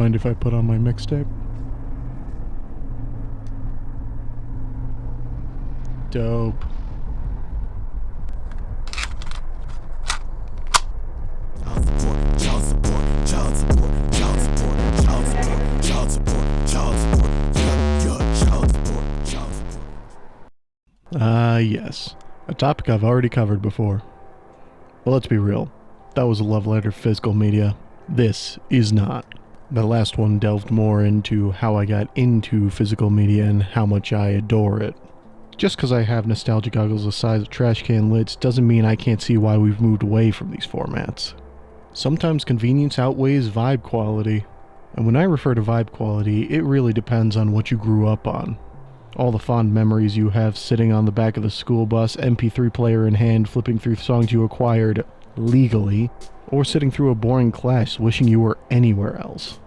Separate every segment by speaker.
Speaker 1: Mind if I put on my mixtape? Dope. Yes. A topic I've already covered before. But let's be real. That was a love letter to physical media. This is not. The last one delved more into how I got into physical media and how much I adore it. Just because I have nostalgia goggles the size of trash can lids doesn't mean I can't see why we've moved away from these formats. Sometimes convenience outweighs vibe quality. And when I refer to vibe quality, it really depends on what you grew up on. All the fond memories you have sitting on the back of the school bus, MP3 player in hand, flipping through songs you acquired legally, or sitting through a boring class wishing you were anywhere else.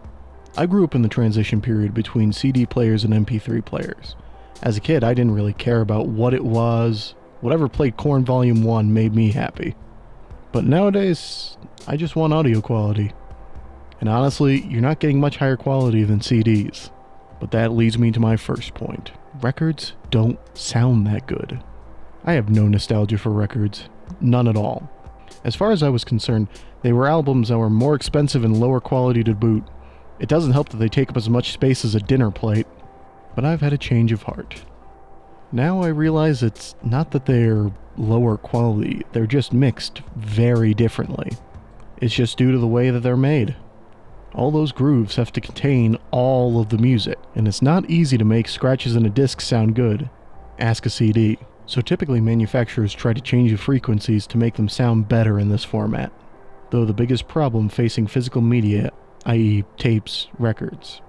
Speaker 1: I grew up in the transition period between CD players and MP3 players. As a kid, I didn't really care about what it was. Whatever played Korn Volume 1 made me happy. But nowadays, I just want audio quality. And honestly, you're not getting much higher quality than CDs. But that leads me to my first point. Records don't sound that good. I have no nostalgia for records. None at all. As far as I was concerned, they were albums that were more expensive and lower quality to boot. It doesn't help that they take up as much space as a dinner plate. But I've had a change of heart. Now I realize it's not that they're lower quality, they're just mixed very differently. It's just due to the way that they're made. All those grooves have to contain all of the music, and it's not easy to make scratches in a disc sound good. Ask a CD. So typically manufacturers try to change the frequencies to make them sound better in this format. Though the biggest problem facing physical media, i.e. tapes, records,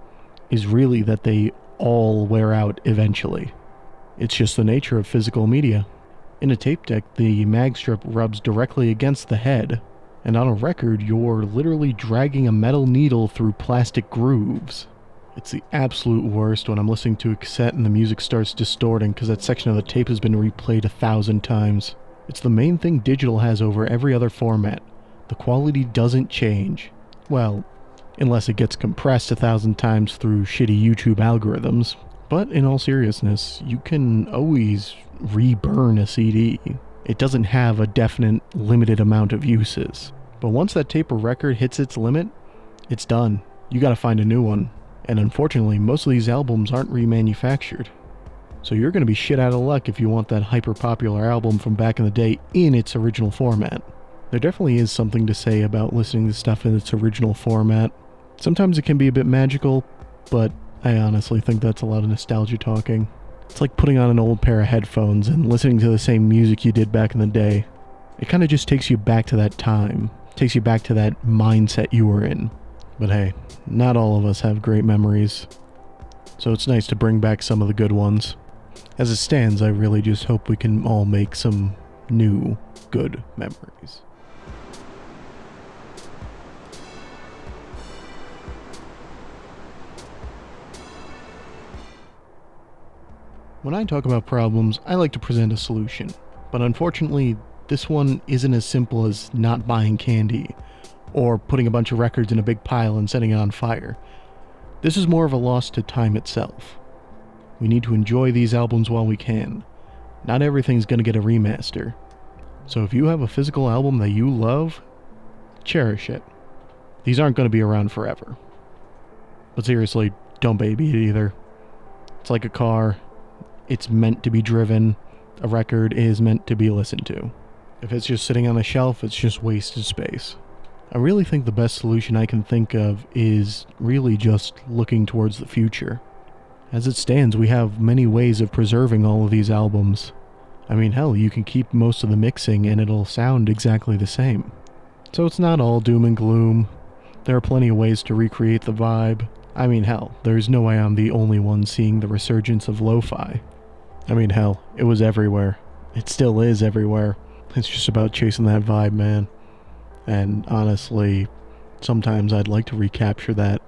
Speaker 1: is really that they all wear out eventually. It's just the nature of physical media. In a tape deck, the mag strip rubs directly against the head, and on a record, you're literally dragging a metal needle through plastic grooves. It's the absolute worst when I'm listening to a cassette and the music starts distorting because that section of the tape has been replayed 1,000 times. It's the main thing digital has over every other format. The quality doesn't change. Well, unless it gets compressed 1,000 times through shitty YouTube algorithms. But in all seriousness, you can always re-burn a CD. It doesn't have a definite limited amount of uses. But once that tape or record hits its limit, it's done. You gotta find a new one. And unfortunately, most of these albums aren't remanufactured. So you're gonna be shit out of luck if you want that hyper-popular album from back in the day in its original format. There definitely is something to say about listening to stuff in its original format. Sometimes it can be a bit magical, but I honestly think that's a lot of nostalgia talking. It's like putting on an old pair of headphones and listening to the same music you did back in the day. It kind of just takes you back to that time. Takes you back to that mindset you were in. But hey, not all of us have great memories. So it's nice to bring back some of the good ones. As it stands, I really just hope we can all make some new, good memories. When I talk about problems, I like to present a solution. But unfortunately, this one isn't as simple as not buying candy, or putting a bunch of records in a big pile and setting it on fire. This is more of a loss to time itself. We need to enjoy these albums while we can. Not everything's gonna get a remaster. So if you have a physical album that you love, cherish it. These aren't gonna be around forever. But seriously, don't baby it either. It's like a car. It's meant to be driven. A record is meant to be listened to. If it's just sitting on a shelf, it's just wasted space. I really think the best solution I can think of is really just looking towards the future. As it stands, we have many ways of preserving all of these albums. I mean, hell, you can keep most of the mixing and it'll sound exactly the same. So it's not all doom and gloom. There are plenty of ways to recreate the vibe. I mean, hell, there's no way I'm the only one seeing the resurgence of lo-fi. I mean, hell, it was everywhere. It still is everywhere. It's just about chasing that vibe, man. And honestly, sometimes I'd like to recapture that.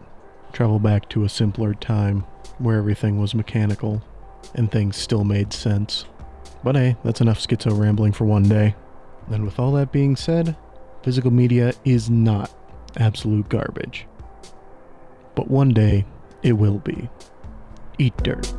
Speaker 1: Travel back to a simpler time where everything was mechanical and things still made sense. But hey, that's enough schizo rambling for one day. And with all that being said, physical media is not absolute garbage. but one day it will be. Eat dirt.